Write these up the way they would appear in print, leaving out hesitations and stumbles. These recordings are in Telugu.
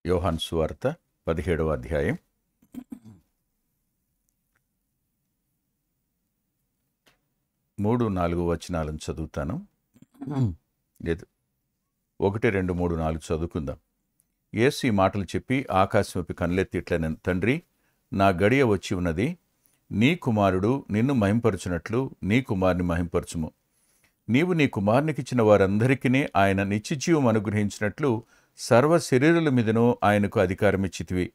యోహాను సువార్త 17వ అధ్యాయం 3-4 వచనాలను చదువుతాను. లేదు, 1, 2, 3, 4 చదువుకుందాం. యేసు ఈ మాటలు చెప్పి ఆకాశంపై కనులెత్తి ఇట్లనెను, తండ్రి, నా గడియ వచ్చి ఉన్నది. నీ కుమారుడు నిన్ను మహింపరచునట్లు నీ కుమారుని మహింపరచుము. నీవు నీ కుమారునికిచ్చిన వారందరికీ ఆయన నిత్యజీవం అనుగ్రహించినట్లు సర్వ శరీరుల మీదను ఆయనకు అధికారమిచ్చితివి.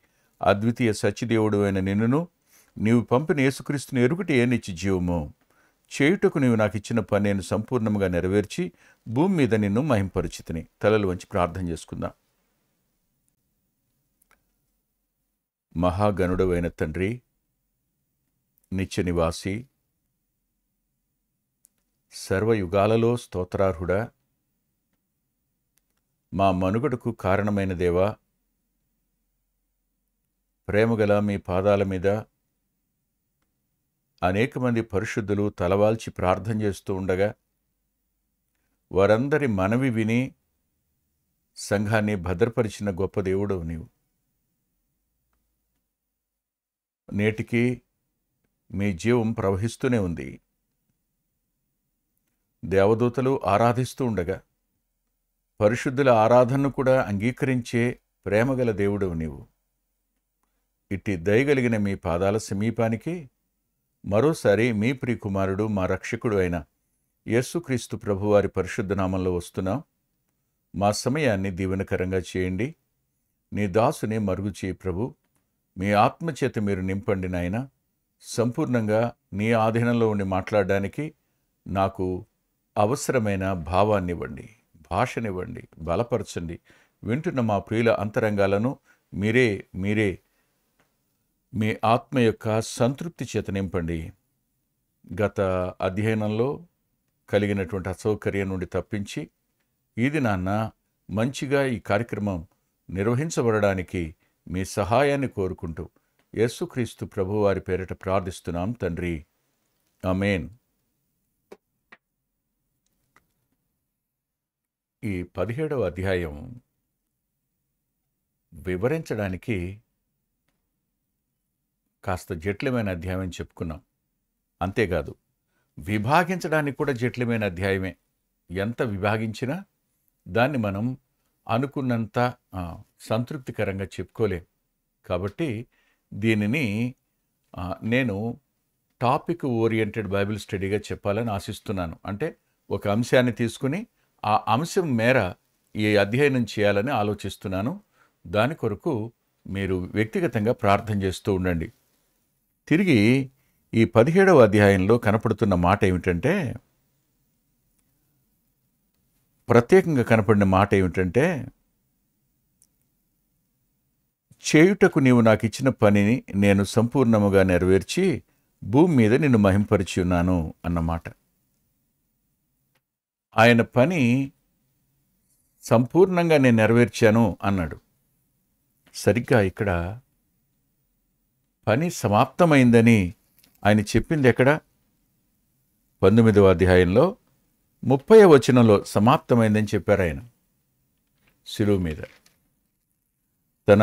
అద్వితీయ సత్యదేవుడు అయిన నిన్నును నీవు పంపిన యేసుక్రీస్తుని ఎరుగుటే నిత్యజీవము. చేయుటకు నీవు నాకు ఇచ్చిన పని నేను సంపూర్ణంగా నెరవేర్చి భూమి మీద నిన్ను మహింపరుచితిని. తలలు వంచి ప్రార్థన చేసుకుందాం. మహాగణుడవైన తండ్రి, నిత్య నివాసి, సర్వయుగాలలో స్తోత్రార్హుడా, మా మనుగడకు కారణమైన దేవా, ప్రేమగల మీ పాదాల మీద అనేక మంది పరిశుద్ధులు తలవాల్చి ప్రార్థన చేస్తూ ఉండగా వారందరి మనవి విని సంఘాన్ని భద్రపరిచిన గొప్ప దేవుడు నీవు. నేటికి మీ జీవం ప్రవహిస్తూనే ఉంది. దేవదూతలు ఆరాధిస్తూ ఉండగా పరిశుద్ధుల ఆరాధనను కూడా అంగీకరించే ప్రేమగల దేవుడు నీవు. ఇట్టి దయగలిగిన మీ పాదాల సమీపానికి మరోసారి మీ ప్రియకుమారుడు మా రక్షకుడు అయిన యేసుక్రీస్తు ప్రభువారి పరిశుద్ధ నామంలో వస్తున్నాం. మా సమయాన్ని దీవెనకరంగా చేయండి. నీ దాసుని మరుగు చేయి ప్రభు. మీ ఆత్మచేత మీరు నింపండి నాయన. సంపూర్ణంగా నీ ఆధీనంలో ఉండి మాట్లాడడానికి నాకు అవసరమైన భావాన్నివ్వండి, భాషనివ్వండి, బలపరచండి. వింటున్న మా ప్రియుల అంతరంగాలను మీరే మీ ఆత్మ యొక్క సంతృప్తి చేత నింపండి. గత అధ్యయనంలో కలిగినటువంటి అసౌకర్యం నుండి తప్పించి ఈ దినాన్న మంచిగా ఈ కార్యక్రమం నిర్వహించబడడానికి మీ సహాయాన్ని కోరుకుంటూ యేసుక్రీస్తు ప్రభువారి పేరిట ప్రార్థిస్తున్నాం తండ్రి, ఆమేన్. ఈ 17వ అధ్యాయం వివరించడానికి కాస్త జటిలమైన అధ్యాయం అని చెప్పుకున్నాం. అంతేకాదు, విభాగించడానికి కూడా జటిలమైన అధ్యాయమే. ఎంత విభాగించినా దాన్ని మనం అనుకున్నంత సంతృప్తికరంగా చెప్పుకోలేం. కాబట్టి దీనిని నేను టాపిక్ ఓరియంటెడ్ బైబిల్ స్టడీగా చెప్పాలని ఆశిస్తున్నాను. అంటే ఒక అంశాన్ని తీసుకుని ఆ అంశం మేర ఈ అధ్యయనం చేయాలని ఆలోచిస్తున్నాను. దాని కొరకు మీరు వ్యక్తిగతంగా ప్రార్థన చేస్తూ ఉండండి. తిరిగి ఈ 17వ అధ్యాయంలో కనపడుతున్న మాట ఏమిటంటే, ప్రత్యేకంగా కనపడిన మాట ఏమిటంటే, చేయుటకు నీవు నాకు ఇచ్చిన పనిని నేను సంపూర్ణముగా నెరవేర్చి భూమి మీద నిన్ను మహింపరిచి ఉన్నాను అన్నమాట. ఆయన పని సంపూర్ణంగా నేను నెరవేర్చాను అన్నాడు. సరిగ్గా ఇక్కడ పని సమాప్తమైందని ఆయన చెప్పింది ఎక్కడ? 19వ అధ్యాయంలో 30వ వచనంలో సమాప్తమైందని చెప్పారు. ఆయన శిలువ మీద తన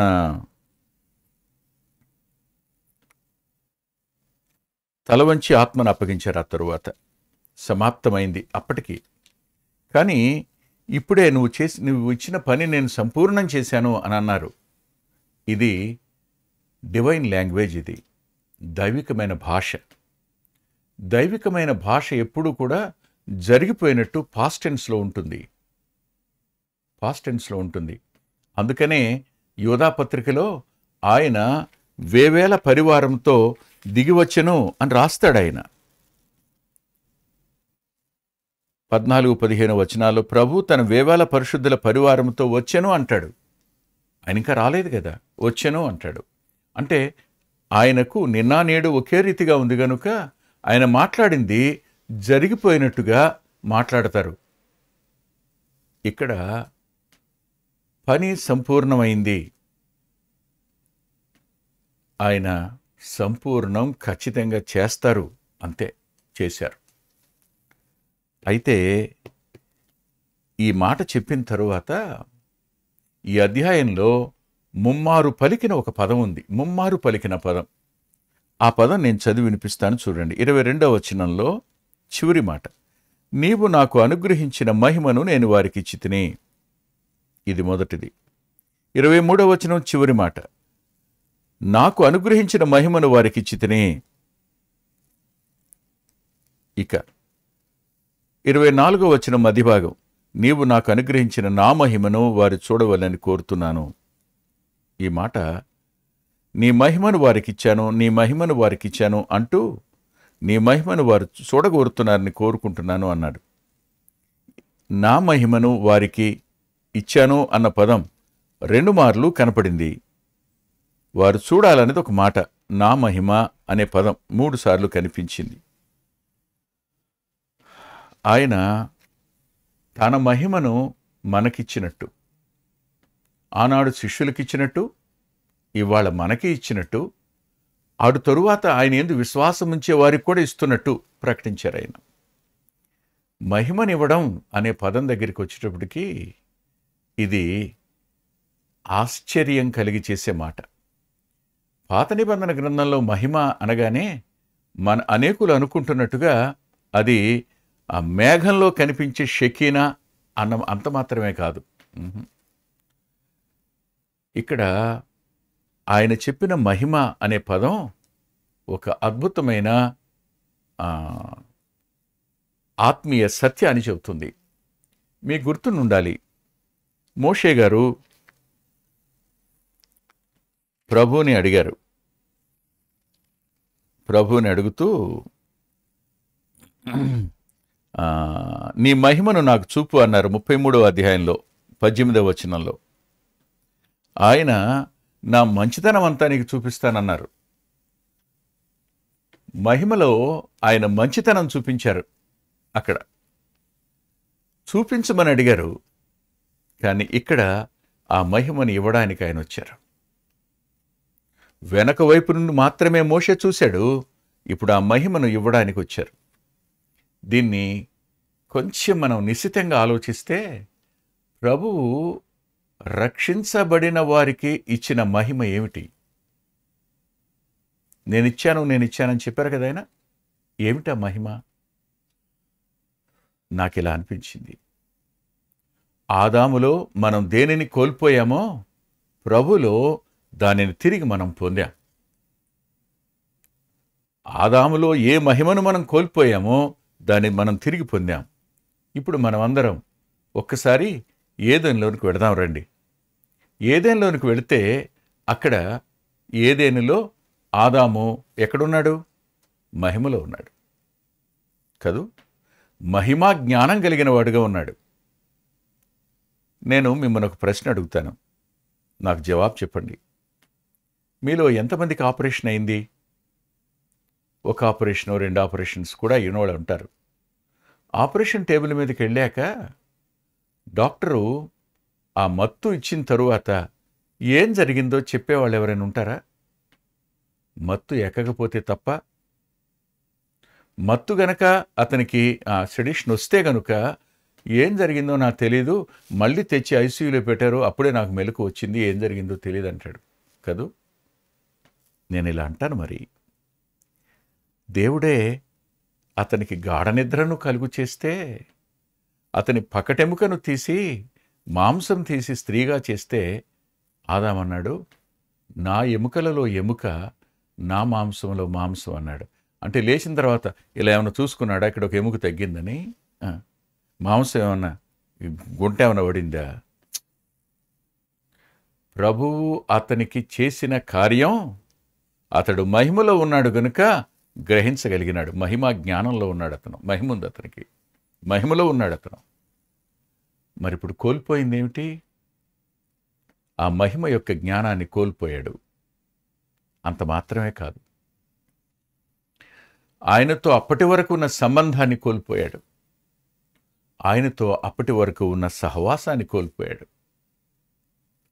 తల వంచి ఆత్మను అప్పగించారు. ఆ తరువాత సమాప్తమైంది అప్పటికి. కానీ ఇప్పుడే నువ్వు ఇచ్చిన పని నేను సంపూర్ణం చేశాను అని అన్నారు. ఇది డివైన్ లాంగ్వేజ్, ఇది దైవికమైన భాష. దైవికమైన భాష ఎప్పుడూ కూడా జరిగిపోయినట్టు పాస్ట్ టెన్స్లో ఉంటుంది. అందుకనే యోధా పత్రికలో ఆయన వేవేల పరివారంతో దిగివచ్చెను అని రాస్తాడు. ఆయన 14-15 వచనాల్లో ప్రభు తన వేవేల పరిశుద్ధుల పరివారంతో వచ్చెను అంటాడు. ఆయన ఇంకా రాలేదు కదా, వచ్చెను అంటాడు. అంటే ఆయనకు నిన్న నేడు ఒకే రీతిగా ఉంది కనుక ఆయన మాట్లాడింది జరిగిపోయినట్టుగా మాట్లాడతారు. ఇక్కడ పని సంపూర్ణమైంది. ఆయన సంపూర్ణం ఖచ్చితంగా చేస్తారు. అంతే, చేశారు. అయితే ఈ మాట చెప్పిన తరువాత ఈ అధ్యాయంలో ముమ్మారు పలికిన ఒక పదం ఉంది. ముమ్మారు పలికిన పదం. ఆ పదం నేను చదివి వినిపిస్తాను చూడండి. 22వ వచనంలో చివరి మాట, నీవు నాకు అనుగ్రహించిన మహిమను నేను వారికి ఇచ్చితిని. ఇది మొదటిది. 23వ వచనం చివరి మాట, నాకు అనుగ్రహించిన మహిమను వారికి ఇచ్చితిని. ఇక 24వ వచనం మధ్యభాగం, నీవు నాకు అనుగ్రహించిన నా మహిమను వారు చూడవలని కోరుతున్నాను. ఈ మాట, నీ మహిమను వారికిచ్చాను, నీ మహిమను వారికిచ్చాను అంటూ నీ మహిమను వారు చూడగోరుతున్నారని కోరుకుంటున్నాను అన్నాడు. నా మహిమను వారికి ఇచ్చాను అన్న పదం 2 మార్లు కనపడింది. వారు చూడాలనేది ఒక మాట. నా మహిమ అనే పదం 3 సార్లు కనిపించింది. ఆయన తన మహిమను మనకిచ్చినట్టు, ఆనాడు శిష్యులకిచ్చినట్టు, ఇవాళ మనకి ఇచ్చినట్టు, ఆడు తరువాత ఆయన యందు విశ్వాసం ఉంచే వారికి కూడా ఇస్తున్నట్టు ప్రకటించారు ఆయన. మహిమనివ్వడం అనే పదం దగ్గరికి వచ్చేటప్పటికి ఇది ఆశ్చర్యం కలిగి చేసే మాట. పాత నిబంధన గ్రంథంలో మహిమ అనగానే అనేకులు అనుకుంటున్నట్టుగా అది ఆ మేఘంలో కనిపించే షకీనా అంత మాత్రమే కాదు. ఇక్కడ ఆయన చెప్పిన మహిమ అనే పదం ఒక అద్భుతమైన ఆత్మీయ సత్యాన్ని చెబుతుంది. మీకు గుర్తుండాలి, మోషే గారు ప్రభువుని అడిగారు. ప్రభువుని అడుగుతూ, నీ మహిమను నాకు చూపు అన్నారు 33వ అధ్యాయంలో 18వ వచనంలో. ఆయన నా మంచితనం అంతా నీకు చూపిస్తానన్నారు. మహిమలో ఆయన మంచితనం చూపించారు. అక్కడ చూపించమని అడిగారు, కానీ ఇక్కడ ఆ మహిమని ఇవ్వడానికి ఆయన వచ్చారు. వెనక వైపు నుండి మాత్రమే మోషే చూశాడు, ఇప్పుడు ఆ మహిమను ఇవ్వడానికి వచ్చారు. దీన్ని కొంచెం మనం నిశితంగా ఆలోచిస్తే, ప్రభువు రక్షించబడిన వారికి ఇచ్చిన మహిమ ఏమిటి? నేనిచ్చానని చెప్పారు కదా ఆయన. ఏమిటా మహిమ? నాకు ఇలా అనిపించింది, ఆదాములో మనం దేనిని కోల్పోయామో ప్రభులో దానిని తిరిగి మనం పొందాం. ఆదాములో ఏ మహిమను మనం కోల్పోయామో దాన్ని మనం తిరిగి పొందాం. ఇప్పుడు మనం అందరం ఒక్కసారి ఏదెనులోనికి వెళదాం రండి. ఏదెనులోనికి వెళితే అక్కడ ఏదెనులో ఆదాము ఎక్కడున్నాడు? మహిమలో ఉన్నాడు కదూ. మహిమా జ్ఞానం కలిగిన వాడుగా ఉన్నాడు. నేను మిమ్మల్ని ఒక ప్రశ్న అడుగుతాను, నాకు జవాబు చెప్పండి. మీలో ఎంతమందికి ఆపరేషన్ అయింది? ఒక ఆపరేషన్, 2 ఆపరేషన్స్ కూడా అయిన వాళ్ళు ఉంటారు. ఆపరేషన్ టేబుల్ మీదకి వెళ్ళాక డాక్టరు ఆ మత్తు ఇచ్చిన తరువాత ఏం జరిగిందో చెప్పేవాళ్ళు ఎవరైనా ఉంటారా? మత్తు ఎక్కకపోతే తప్ప. మత్తు గనక అతనికి సెడిషన్ వస్తే గనుక ఏం జరిగిందో నాకు తెలీదు, మళ్ళీ తెచ్చి ఐసీయూలో పెట్టారు, అప్పుడే నాకు మెలకు వచ్చింది, ఏం జరిగిందో తెలియదు అంటాడు కదూ. నేను ఇలా అంటాను, మరి దేవుడే అతనికి గాఢ నిద్రను కలుగు చేస్తే, అతని పకటెముకను తీసి మాంసం తీసి స్త్రీగా చేస్తే, ఆదామన్నాడు నా ఎముకలలో ఎముక, నా మాంసంలో మాంసం అన్నాడు. అంటే లేచిన తర్వాత ఇలా ఏమైనా చూసుకున్నాడా ఇక్కడ ఒక ఎముక తగ్గిందని? మాంసం ఏమన్నా గుంట ఏమైనా పడిందా? ప్రభువు అతనికి చేసిన కార్యం, అతడు మహిమలో ఉన్నాడు గనుక గ్రహించగలిగినాడు. మహిమా జ్ఞానంలో ఉన్నాడు అతను. మహిమ ఉంది అతనికి, మహిమలో ఉన్నాడు అతను. మరి ఇప్పుడు కోల్పోయింది ఏమిటి? ఆ మహిమ యొక్క జ్ఞానాన్ని కోల్పోయాడు. అంత మాత్రమే కాదు, ఆయనతో అప్పటి వరకు ఉన్న సంబంధాన్ని కోల్పోయాడు. ఆయనతో అప్పటి వరకు ఉన్న సహవాసాన్ని కోల్పోయాడు.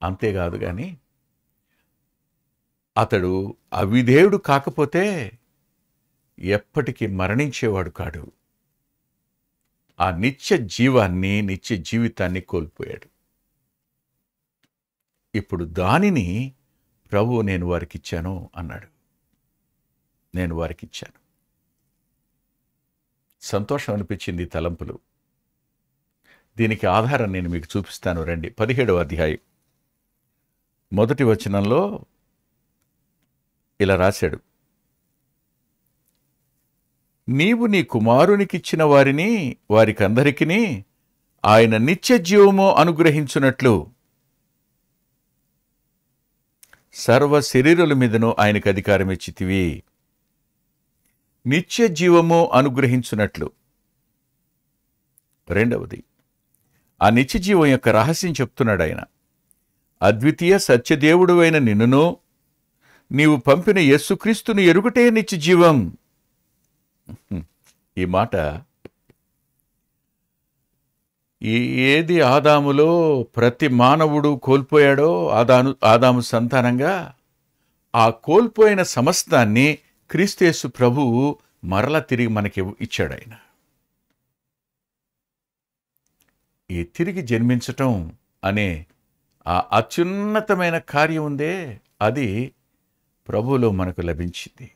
అంతేకాదు కానీ అతడు అవిధేయుడు కాకపోతే ఎప్పటికీ మరణించేవాడు కాడు. ఆ నిత్య జీవాన్ని, నిత్య జీవితాన్ని కోల్పోయాడు. ఇప్పుడు దానిని ప్రభువు నేను వారికిచ్చాను అన్నాడు. నేను వారికిచ్చాను. సంతోషం అనిపించింది తలంపులు. దీనికి ఆధారం నేను మీకు చూపిస్తాను రండి. 17వ అధ్యాయం మొదటి వచనంలో ఇలా రాశాడు, నీవు నీ కుమారునికిచ్చిన వారిని వారికందరికీ ఆయన నిత్య జీవము అనుగ్రహించున్నట్లు సర్వ శరీరుల మీదను ఆయనకు అధికారం ఇచ్చితివి. నిత్య జీవము అనుగ్రహించున్నట్లు. రెండవది, ఆ నిత్య జీవం యొక్క రహస్యం చెప్తున్నాడు ఆయన. అద్వితీయ సత్యదేవుడు అయిన నిన్నును నీవు పంపిన యేసుక్రీస్తును ఎరుగుటే నిత్య జీవం. ఈ మాట ఏది ఆదాములో ప్రతి మానవుడు కోల్పోయాడో ఆదాము సంతానంగా, ఆ కోల్పోయిన సమస్తాన్ని క్రీస్తు ప్రభువు మరల తిరిగి మనకి ఇచ్చాడు ఆయన. ఈ తిరిగి జన్మించటం అనే ఆ అత్యున్నతమైన కార్యం ఉందే, అది ప్రభువులో మనకు లభించింది.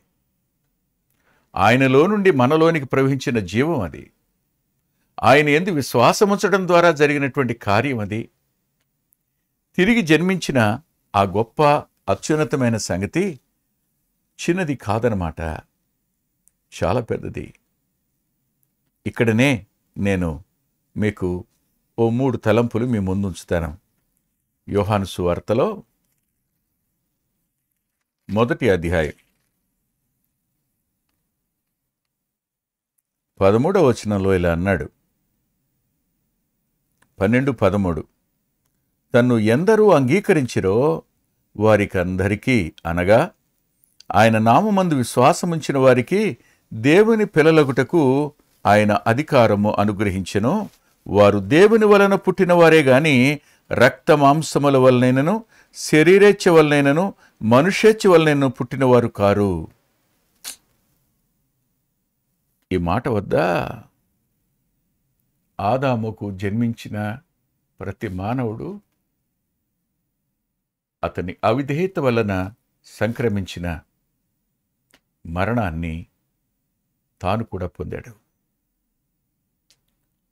ఆయనలో నుండి మనలోనికి ప్రవహించిన జీవం అది. ఆయన యందు విశ్వాసముంచడం ద్వారా జరిగినటువంటి కార్యం అది. తిరిగి జన్మించిన ఆ గొప్ప అత్యున్నతమైన సంగతి చిన్నది కాదనమాట, చాలా పెద్దది. ఇక్కడనే నేను మీకు ఓ 3 తలంపులు మీ ముందుంచుతాను. యోహాను సువార్తలో 1వ అధ్యాయం 13వ వచనంలో ఇలా అన్నాడు, 12:13, తన్ను ఎందరూ అంగీకరించిరో వారికందరికీ, అనగా ఆయన నామమందు విశ్వాసముంచిన వారికి దేవుని పిల్లలగుటకు ఆయన అధికారము అనుగ్రహించెను. వారు దేవుని వలన పుట్టినవారే గాని రక్త మాంసముల వలనైనను శరీరేచ్ఛ వలనైనను మనుష్యేచ్ఛ వలనైనను పుట్టినవారు కారు. ఈ మాట వద్దా? ఆదాముకు జన్మించిన ప్రతి మానవుడు అతని అవిధేయత వలన సంక్రమించిన మరణాన్ని తాను కూడా పొందాడు.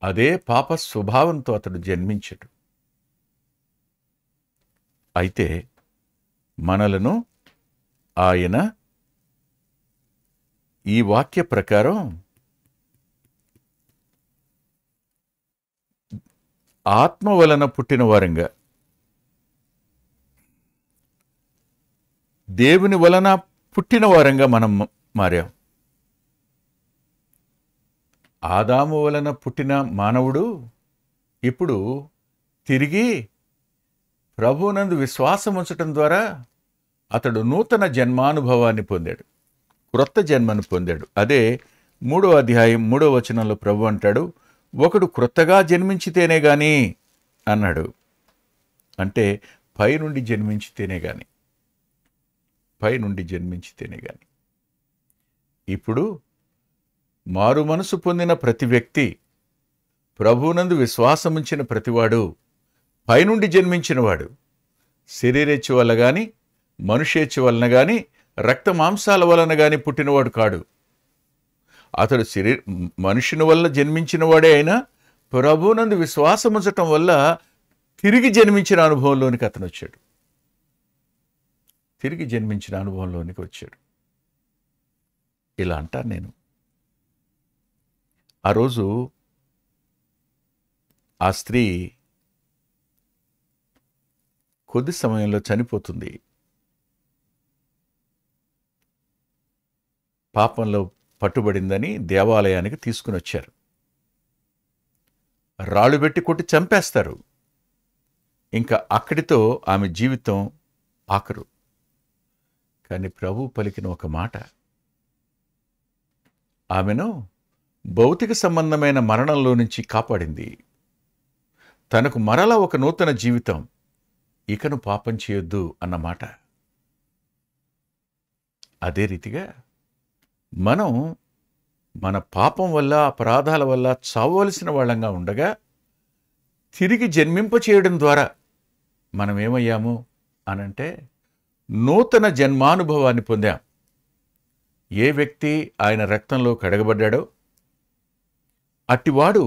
అదే పాప స్వభావంతో అతడు జన్మించడు. అయితే మనలను ఆయన ఈ వాక్య ప్రకారం ఆత్మ వలన పుట్టిన వారంగా, దేవుని వలన పుట్టిన వారంగా మనం మారాం. ఆదాము వలన పుట్టిన మానవుడు ఇప్పుడు తిరిగి ప్రభువునందు విశ్వాసం ఉంచటం ద్వారా అతడు నూతన జన్మానుభవాన్ని పొందాడు, క్రొత్త జన్మను పొందాడు. అదే 3వ అధ్యాయం 3వ వచనంలో ప్రభు అంటాడు, ఒకడు క్రొత్తగా జన్మించితేనే గాని అన్నాడు. అంటే పైనుండి జన్మించితేనే గాని, పైనుండి జన్మించితేనే గాని. ఇప్పుడు మారు మనసు పొందిన ప్రతి వ్యక్తి, ప్రభువునందు విశ్వాసముంచిన ప్రతివాడు పైనుండి జన్మించినవాడు. శరీరేచ్ఛ వల్ల గాని మనుష్యేచ్ఛ వలన గాని రక్త మాంసాల వలన గాని పుట్టినవాడు కాడు. అతడు మనుషుని వల్ల జన్మించిన వాడే అయినా ప్రభువునందు విశ్వాసముంచటం వల్ల తిరిగి జన్మించిన అనుభవంలోనికి అతను వచ్చాడు. తిరిగి జన్మించిన అనుభవంలోనికి వచ్చాడు. ఇలా అంటాను నేను. ఆ రోజు ఆ స్త్రీ కొద్ది సమయంలో చనిపోతుంది. పాపంలో పట్టుబడిందని దేవాలయానికి తీసుకుని వచ్చారు. రాళ్ళు పెట్టి కొట్టి చంపేస్తారు. ఇంకా అక్కడితో ఆమె జీవితం ఆఖరు. కానీ ప్రభు పలికిన ఒక మాట ఆమెను భౌతిక సంబంధమైన మరణంలో నుంచి కాపాడింది. తనకు మరల ఒక నూతన జీవితం, ఇకను పాపం చేయొద్దు అన్నమాట. అదే రీతిగా మనం మన పాపం వల్ల అపరాధాల వల్ల చావవలసిన వాళ్ళంగా ఉండగా తిరిగి జన్మింపచేయడం ద్వారా మనం ఏమయ్యాము? అనంటే నూతన జన్మానుభవాన్ని పొందాం. ఏ వ్యక్తి ఆయన రక్తంలో కడగబడ్డాడో అట్టివాడు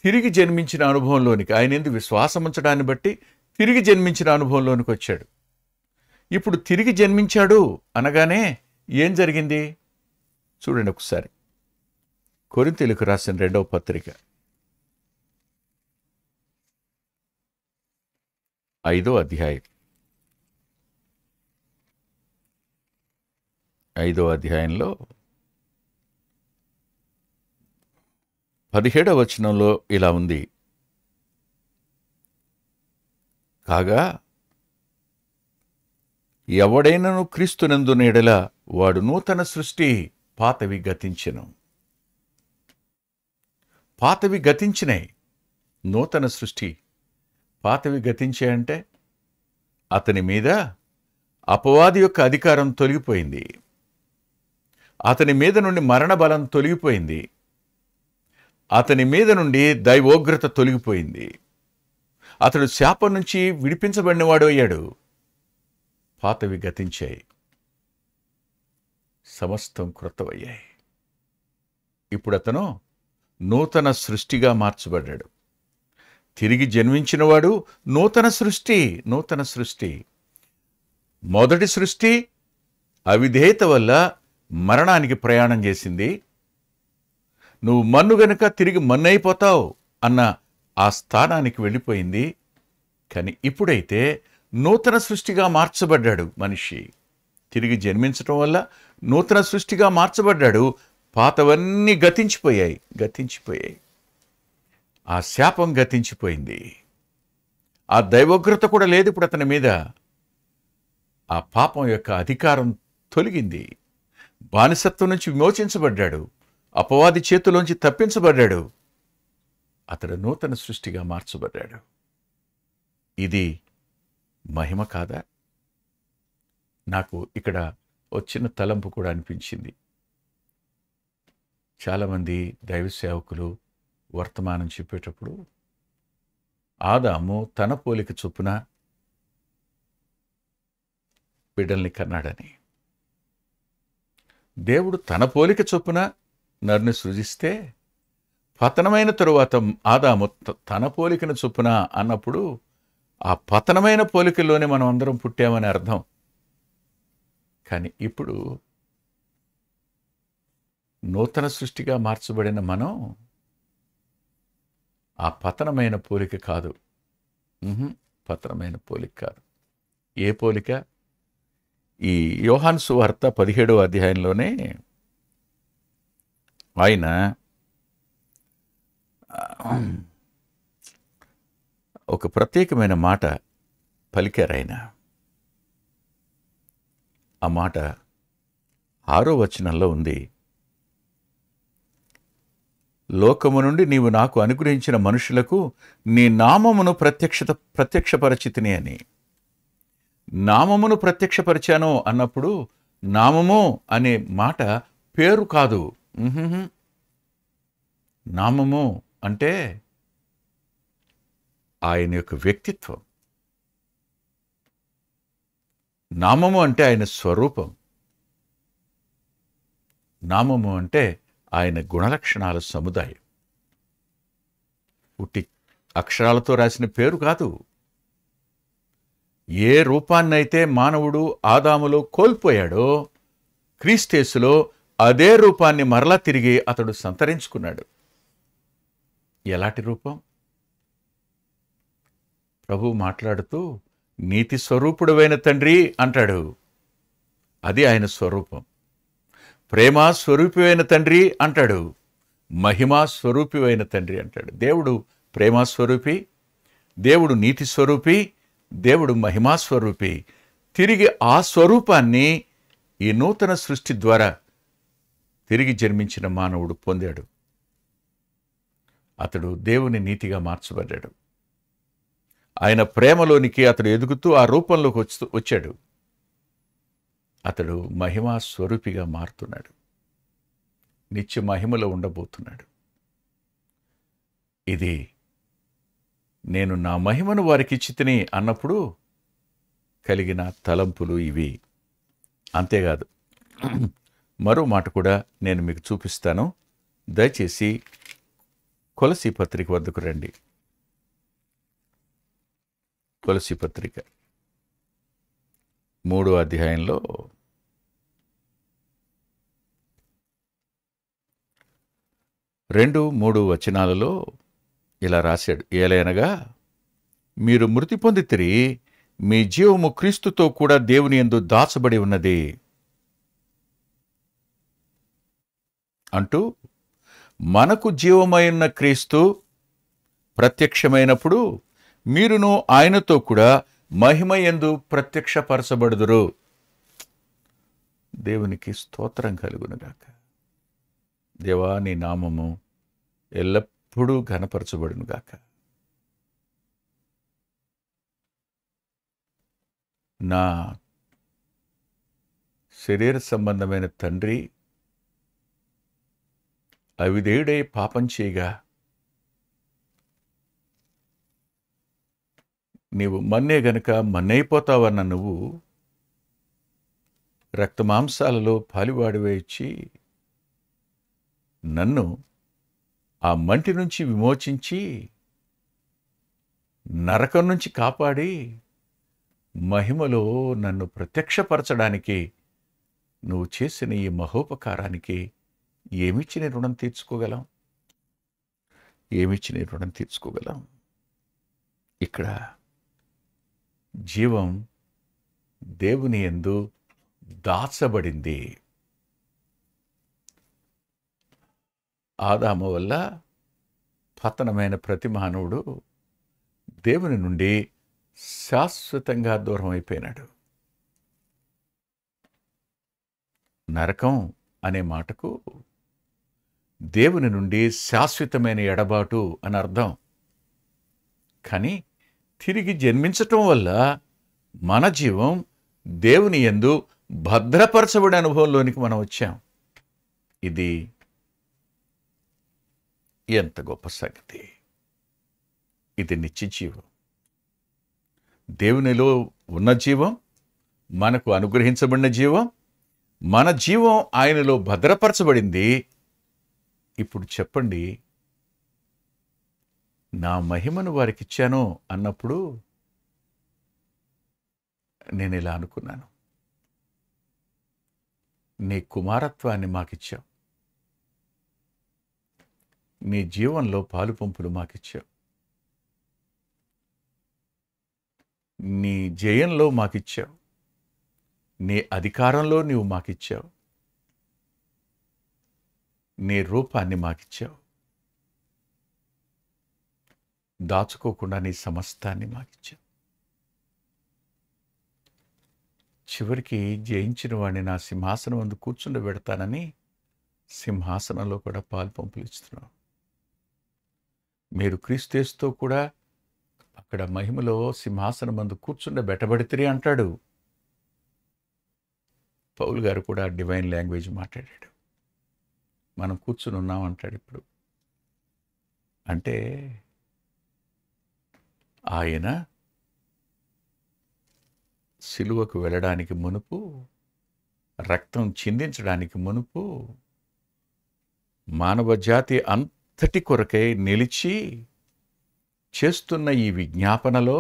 తిరిగి జన్మించిన అనుభవంలోనికి, ఆయన ఎందు విశ్వాసం ఉంచడాన్ని బట్టి తిరిగి జన్మించిన అనుభవంలోనికి వచ్చాడు. ఇప్పుడు తిరిగి జన్మించాడు అనగానే ఏం జరిగింది చూడండి ఒకసారి. కొరింథీయులకు రాసిన 2వ పత్రిక 5వ అధ్యాయం 5వ అధ్యాయంలో 17వ వచనంలో ఇలా ఉంది. కాగా ఎవడైనను క్రీస్తునందున్న యెడల వాడు నూతన సృష్టి, పాతవి గతించెను. పాతవి గతించినాయి, నూతన సృష్టి. పాతవి గతించాయంటే అతని మీద అపవాది యొక్క అధికారం తొలగిపోయింది, అతని మీద నుండి మరణ బలం తొలగిపోయింది, అతని మీద నుండి దైవోగ్రత తొలగిపోయింది, అతడు శాపం నుంచి విడిపించబడినవాడు అయ్యాడు. పాతవి గతించాయి, సమస్తం క్రొత్తవయ్యాయి. ఇప్పుడు అతను నూతన సృష్టిగా మార్చబడ్డాడు. తిరిగి జన్మించినవాడు నూతన సృష్టి. నూతన సృష్టి. మొదటి సృష్టి అవిధేయత వల్ల మరణానికి ప్రయాణం చేసింది. నువ్వు మన్ను గనుక తిరిగి మన్నైపోతావు అన్న ఆ స్థానానికి వెళ్ళిపోయింది. కానీ ఇప్పుడైతే నూతన సృష్టిగా మార్చబడ్డాడు మనిషి. తిరిగి జన్మించటం వల్ల నూతన సృష్టిగా మార్చబడ్డాడు. పాతవన్నీ గతించిపోయాయి. ఆ శాపం గతించిపోయింది. ఆ దైవోగ్రత కూడా లేదు ఇప్పుడు అతని మీద. ఆ పాపం యొక్క అధికారం తొలగింది. బానిసత్వం నుంచి విమోచించబడ్డాడు. అపవాది చేతిలోంచి తప్పించబడ్డాడు. అతడు నూతన సృష్టిగా మార్చబడ్డాడు. ఇది మహిమ కాదా? నాకు ఇక్కడ చిన్న తలంపు కూడా అనిపించింది. చాలామంది దైవ సేవకులు వర్తమానం చెప్పేటప్పుడు ఆదాము తన పోలిక చొప్పున బిడ్డల్ని కన్నాడని. దేవుడు తన పోలిక చొప్పున నరుని సృజిస్తే పతనమైన తరువాత ఆదాము తన పోలికను చొప్పున అన్నప్పుడు ఆ పతనమైన పోలికల్లోనే మనం అందరం పుట్టామని అర్థం. కానీ ఇప్పుడు నూతన సృష్టిగా మార్చబడిన మనం ఆ పతనమైన పోలిక కాదు. పతనమైన పోలిక కాదు. ఏ పోలిక? ఈ యోహాను సువార్త 17వ అధ్యాయంలోనే ఆయన ఒక ప్రత్యేకమైన మాట పలికారు. ఆయన ఆ మాట 6వ వచనంలో ఉంది. లోకము నుండి నీవు నాకు అనుగ్రహించిన మనుషులకు నీ నామమును ప్రత్యక్షపరచితిని అని. నామమును ప్రత్యక్షపరిచాను అన్నప్పుడు నామము అనే మాట పేరు కాదు. నామము అంటే ఆయన యొక్క వ్యక్తిత్వం. నామము అంటే ఆయన స్వరూపం. నామము అంటే ఆయన గుణలక్షణాల సముదాయం. ఉట్టి అక్షరాలతో రాసిన పేరు కాదు. ఏ రూపాన్నైతే మానవుడు ఆదాములో కోల్పోయాడో క్రీస్తేసులో అదే రూపాన్ని మరలా తిరిగి అతడు సంతరించుకున్నాడు. ఎలాంటి రూపం? ప్రభు మాట్లాడుతూ నీతి స్వరూపుడవైన తండ్రి అంటాడు. అది ఆయన స్వరూపం. ప్రేమ స్వరూపివైన తండ్రి అంటాడు. మహిమా స్వరూపివైన తండ్రి అంటాడు. దేవుడు ప్రేమా స్వరూపి, దేవుడు నీతి స్వరూపి, దేవుడు మహిమా స్వరూపి. తిరిగి ఆ స్వరూపాన్ని ఈ నూతన సృష్టి ద్వారా తిరిగి జన్మించిన మానవుడు పొందాడు. అతడు దేవుని నీతిగా మార్చబడ్డాడు. ఆయన ప్రేమలోనికి అతడు ఎదుగుతూ ఆ రూపంలోకి వచ్చాడు. అతడు మహిమా స్వరూపిగా మారుతున్నాడు. నిత్య మహిమలో ఉండబోతున్నాడు. ఇది నేను నా మహిమను వారికి ఇచ్చితిని అన్నప్పుడు కలిగిన తలంపులు ఇవి. అంతేకాదు, మరో మాట కూడా నేను మీకు చూపిస్తాను. దయచేసి కొలసీ పత్రిక వద్దకు రండి. కొలసీ పత్రిక 3వ అధ్యాయంలో 2-3 వచనాలలో ఇలా రాశాడు. ఏలైనగా మీరు మృతి పొందితిరి, మీ జీవము క్రీస్తుతో కూడా దేవుని యందు దాచబడి ఉన్నది అంటూ, మనకు జీవమైన క్రీస్తు ప్రత్యక్షమైనప్పుడు మీరును ఆయనతో కూడా మహిమ యందు ప్రత్యక్షపరచబడుదురు. దేవునికి స్తోత్రం కలుగునుగాక. దేవా, నీ నామము ఎల్లప్పుడూ ఘనపరచబడునుగాక. నా శరీర సంబంధమైన తండ్రి అవిధేయుడై పాపం చేయగా నీవు మన్నే గనుక మన్నైపోతావన్న నువ్వు రక్తమాంసాలలో పాలివాడివే ఇచ్చి నన్ను ఆ మంటి నుంచి విమోచించి నరకం నుంచి కాపాడి మహిమలో నన్ను ప్రత్యక్షపరచడానికి నువ్వు చేసిన ఈ మహోపకారానికి ఏమిచ్చి నీ రుణం తీర్చుకోగలం? ఏమిచ్చి నీ రుణం తీర్చుకోగలం? ఇక్కడ జీవం దేవుని యందు దాచబడింది. ఆదాము వల్ల పతనమైన ప్రతి మానవుడు దేవుని నుండి శాశ్వతంగా దూరం అయిపోయినాడు. నరకం అనే మాటకు దేవుని నుండి శాశ్వతమైన ఎడబాటు అని అర్థం. కానీ తిరిగి జన్మించటం వల్ల మన జీవం దేవుని యందు భద్రపరచబడే అనుభవంలోనికి మనం వచ్చాం. ఇది ఎంత గొప్ప సంగతి! ఇది నిత్య జీవం. దేవునిలో ఉన్న జీవం, మనకు అనుగ్రహించబడిన జీవం, మన జీవం ఆయనలో భద్రపరచబడింది. ఇప్పుడు చెప్పండి, నా మహిమను వారికి ఇచ్చాను అన్నప్పుడు నేను ఇలా అనుకున్నాను, నీ కుమారత్వాన్ని మాకిచ్చావు, నీ జీవంలో పాలు పంపులు మాకిచ్చావు, నీ జయంలో మాకిచ్చావు, నీ అధికారంలో నీవు మాకిచ్చావు, నీ రూపాన్ని మాకిచ్చావు, దాచుకోకుండా నీ సమస్తాన్ని మాకిచ్చావు. చివరికి జయించిన వాడిని నా సింహాసనం ముందు కూర్చుండబెడతానని సింహాసనంలో కూడా పాలు పంపులు ఇస్తున్నావు. మీరు క్రీస్తుతో కూడా అక్కడ మహిమలో సింహాసనం ముందు కూర్చుండబెట్టబడితే అంటాడు. పౌలు గారు కూడా డివైన్ లాంగ్వేజ్ మాట్లాడాడు. మనం కూర్చుని ఉన్నాం అంటాడు. ఇప్పుడు అంటే ఆయన సిలువకు వెళ్ళడానికి మునుపు, రక్తం చిందించడానికి మునుపు మానవ జాతి అంతటి కొరకై నిలిచి చేస్తున్న ఈ విజ్ఞాపనలో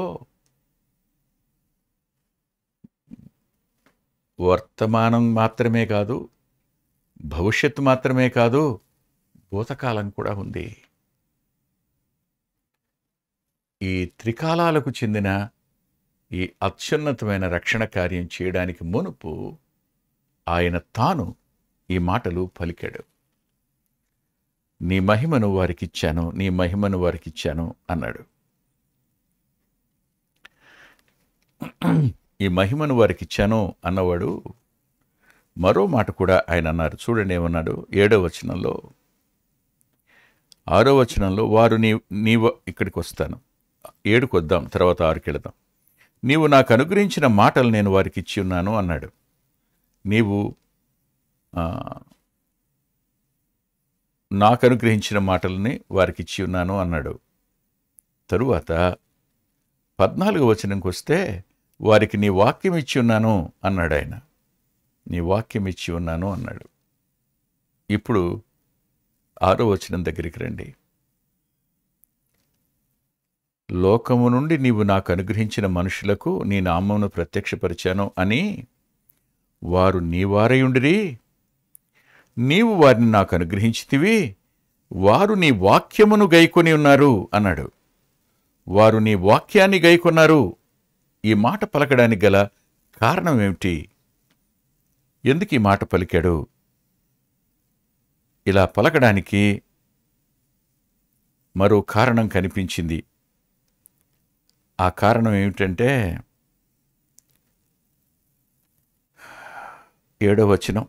వర్తమానం మాత్రమే కాదు, భవిష్యత్తు మాత్రమే కాదు, భూతకాలం కూడా ఉంది. ఈ త్రికాలాలకు చెందిన ఈ అత్యున్నతమైన రక్షణ కార్యం చేయడానికి మునుపు ఆయన తాను ఈ మాటలు పలికాడు. నీ మహిమను వారికిచ్చాను, నీ మహిమను వారికిచ్చాను అన్నాడు. ఈ మహిమను వారికిచ్చాను అన్నవాడు మరో మాట కూడా ఆయన అన్నారు. చూడండి ఏమన్నాడు 7వ వచనంలో. 6వ వచనంలో వారు నీవు ఇక్కడికి వస్తాను, 7కు వద్దాం, తర్వాత 6కి వెళదాం. నీవు నాకు అనుగ్రహించిన మాటలు నేను వారికి ఇచ్చి ఉన్నాను అన్నాడు. నీవు నాకు అనుగ్రహించిన మాటలని వారికి ఇచ్చి ఉన్నాను అన్నాడు. తరువాత 14వ వచనంకి వస్తే, వారికి నీ వాక్యం ఇచ్చి ఉన్నాను అన్నాడు ఆయన. నీ వాక్యం ఇచ్చి ఉన్నాను అన్నాడు. ఇప్పుడు 6వ వచనం దగ్గరికి రండి. లోకము నుండి నీవు నాకు అనుగ్రహించిన మనుషులకు నీ నామమును ప్రత్యక్షపరిచాను అని వారు నీవారయుండిరి. నీవు వారిని నాకు అనుగ్రహించితివి, వారు నీ వాక్యమును గైకొని ఉన్నారు అన్నాడు. వారు నీ వాక్యాన్ని గైకొన్నారు. ఈ మాట పలకడానికి గల కారణం ఏమిటి? ఎందుకు ఈ మాట పలికాడు? ఇలా పలకడానికి మరో కారణం కనిపించింది. ఆ కారణం ఏమిటంటే 7వ వచనం,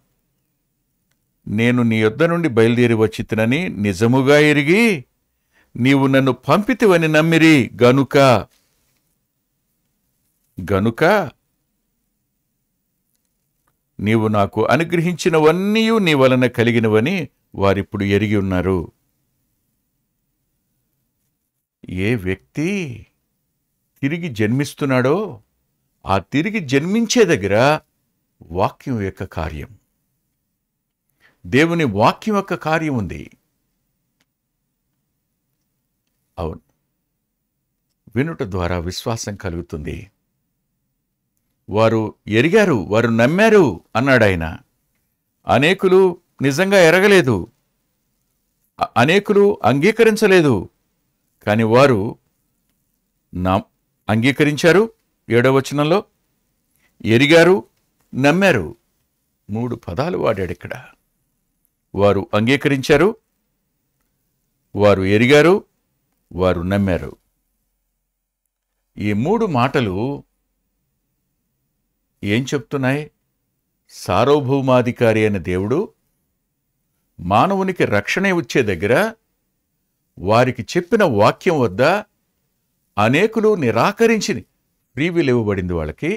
నేను నీ యొద్ద నుండి బయలుదేరి వచ్చితినని నిజముగా ఎరిగి నీవు నన్ను పంపితివని నమ్మిరి గనుక నీవు నాకు అనుగ్రహించినవన్నీ నీ వలన కలిగినవని వారిప్పుడు ఎరిగి ఉన్నారు. ఏ వ్యక్తి తిరిగి జన్మిస్తున్నాడో ఆ తిరిగి జన్మించే దగ్గర వాక్యం యొక్క కార్యం, దేవుని వాక్యం యొక్క కార్యం ఉంది. అవును, వినుట ద్వారా విశ్వాసం కలుగుతుంది. వారు ఎరిగారు, వారు నమ్మారు అన్నాడు ఆయన. అనేకులు నిజంగా ఎరగలేదు, అనేకులు అంగీకరించలేదు, కానీ వారు అంగీకరించారు. 7వ వచనంలో ఎరిగారు, నమ్మారు. 3 పదాలు వాడాడు ఇక్కడ. వారు అంగీకరించారు, వారు ఎరిగారు, వారు నమ్మారు. ఈ 3 మాటలు ఏం చెప్తున్నాయి? సార్వభౌమాధికారి అయిన దేవుడు మానవునికి రక్షణ ఇచ్చే దగ్గర వారికి చెప్పిన వాక్యం వద్ద అనేకులు నిరాకరించి ఫ్రీవిల్ ఇవ్వబడింది వాళ్ళకి.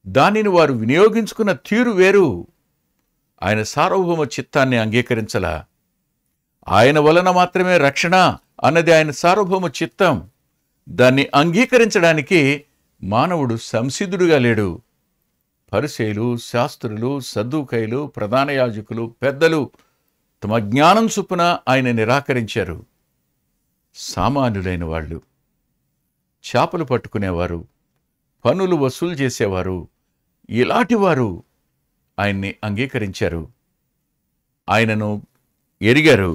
దానిని వారు వినియోగించుకున్న తీరు వేరు. ఆయన సార్వభౌమ చిత్తాన్ని అంగీకరించలా. ఆయన వలన మాత్రమే రక్షణ అన్నది ఆయన సార్వభౌమ చిత్తం. దాన్ని అంగీకరించడానికి మానవుడు సంసిద్ధుడుగా లేడు. పరిసయ్యులు, శాస్త్రులు, సద్దూకయ్యులు, ప్రధాన యాజకులు, పెద్దలు తమ జ్ఞానం చొప్పున ఆయన నిరాకరించారు. సామాన్యులైన వాళ్ళు, చేపలు పట్టుకునేవారు, పన్నులు వసూలు చేసేవారు, ఇలాంటి వారు ఆయన్ని అంగీకరించారు. ఆయనను ఎరిగారు,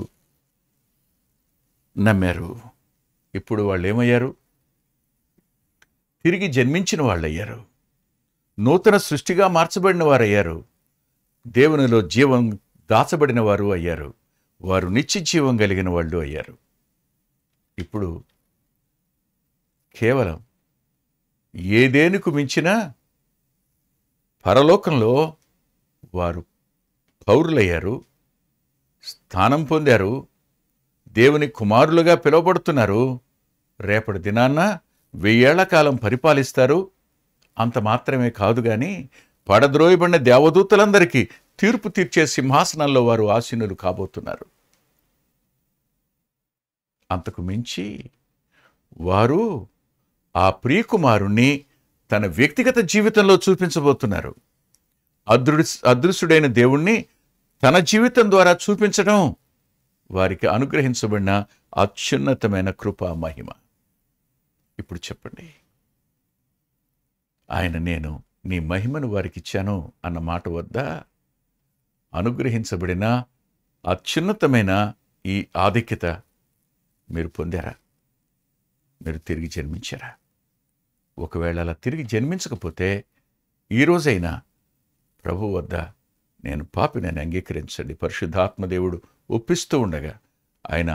నమ్మారు. ఇప్పుడు వాళ్ళు ఏమయ్యారు? తిరిగి జన్మించిన వాళ్ళయ్యారు. నూతన సృష్టిగా మార్చబడిన వారయ్యారు. దేవునిలో జీవం దాచబడిన వారు అయ్యారు. వారు నిత్య జీవం కలిగిన వాళ్ళు అయ్యారు. ఇప్పుడు కేవలం ఏదేనుకు మించిన పరలోకంలో వారు పౌరులయ్యారు, స్థానం పొందారు, దేవుని కుమారులుగా పిలువబడుతున్నారు. రేపటి దినాన్న 1000 ఏళ్ల కాలం పరిపాలిస్తారు. అంత మాత్రమే కాదు గాని పడద్రోయబడిన దేవదూతలందరికీ తీర్పు తీర్చే సింహాసనంలో వారు ఆసీనులు కాబోతున్నారు. అంతకు మించి వారు ఆ ప్రియకుమారుణ్ణి తన వ్యక్తిగత జీవితంలో చూపించబోతున్నారు. అదృశ్యుడైన దేవుణ్ణి తన జీవితం ద్వారా చూపించడం వారికి అనుగ్రహించబడిన అత్యున్నతమైన కృపా మహిమ. ఇప్పుడు చెప్పండి, ఆయన నేను నీ మహిమను వారికి ఇచ్చాను అన్న మాట వద్ద అనుగ్రహించబడిన అత్యున్నతమైన ఈ ఆధిక్యత మీరు పొందారా? మీరు తిరిగి జన్మించారా? ఒకవేళ అలా తిరిగి జన్మించకపోతే ఈరోజైనా ప్రభు వద్ద నేను పాపినని అంగీకరించండి. పరిశుద్ధాత్మదేవుడు ఒప్పిస్తూ ఉండగా ఆయన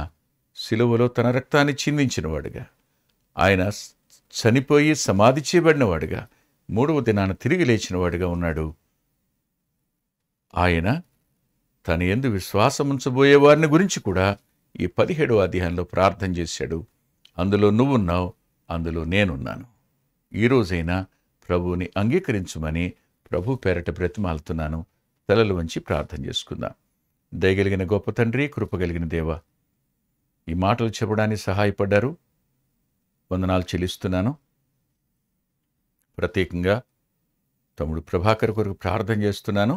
సిలువలో తన రక్తాన్ని చిందించినవాడుగా, ఆయన చనిపోయి సమాధి చేయబడినవాడుగా, 3వ దినాన తిరిగి లేచినవాడుగా ఉన్నాడు. ఆయన తన యందు విశ్వాసముంచబోయే వారిని గురించి కూడా ఈ 17వ అధ్యాయంలో ప్రార్థన చేశాడు. అందులో నువ్వున్నావు, అందులో నేనున్నాను. ఈరోజైనా ప్రభువుని అంగీకరించుమని ప్రభు పేరట బ్రతిమాలుతున్నాను. తలలు వంచి ప్రార్థన చేసుకుందాం. దయగలిగిన గొప్ప తండ్రి, కృపగలిగిన దేవ, ఈ మాటలు చెప్పడానికి సహాయపడ్డారు. వందనాలు చెల్లిస్తున్నాను. ప్రత్యేకంగా తమ్ముడు ప్రభాకర్ కొరకు ప్రార్థన చేస్తున్నాను.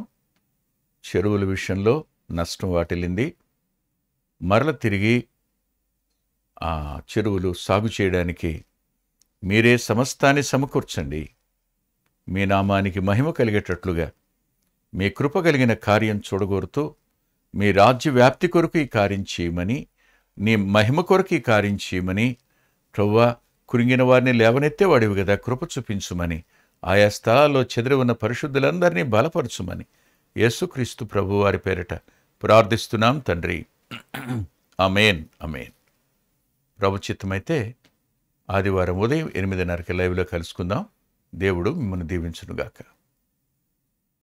చెరువుల విషయంలో నష్టం వాటిల్లింది. మరల తిరిగి ఆ చెరువులు సాగు చేయడానికి మీరే సమస్తాన్ని సమకూర్చండి. మీ నామానికి మహిమ కలిగేటట్లుగా మీ కృప కలిగిన కార్యం చూడగోరుతూ మీ రాజ్య వ్యాప్తి కొరకు ఈ కార్యం చేయమని, నీ మహిమ కొరకు ఈ కార్యం చేయమని, ప్రభువా కురింగిన వారిని లేవనెత్తేవాడివి కదా, కృప చూపించుమని, ఆయా స్థలాల్లో చెదిరి ఉన్న పరిశుద్ధులందరినీ బలపరచుమని యేసుక్రీస్తు ప్రభు వారి పేరిట ప్రార్థిస్తున్నాం తండ్రి. ఆమేన్. ఆమేన్. ప్రభు చిత్తమైతే ఆదివారం ఉదయం 8:30కి లైవ్లో కలుసుకుందాం. దేవుడు మిమ్మల్ని దీవించునుగాక.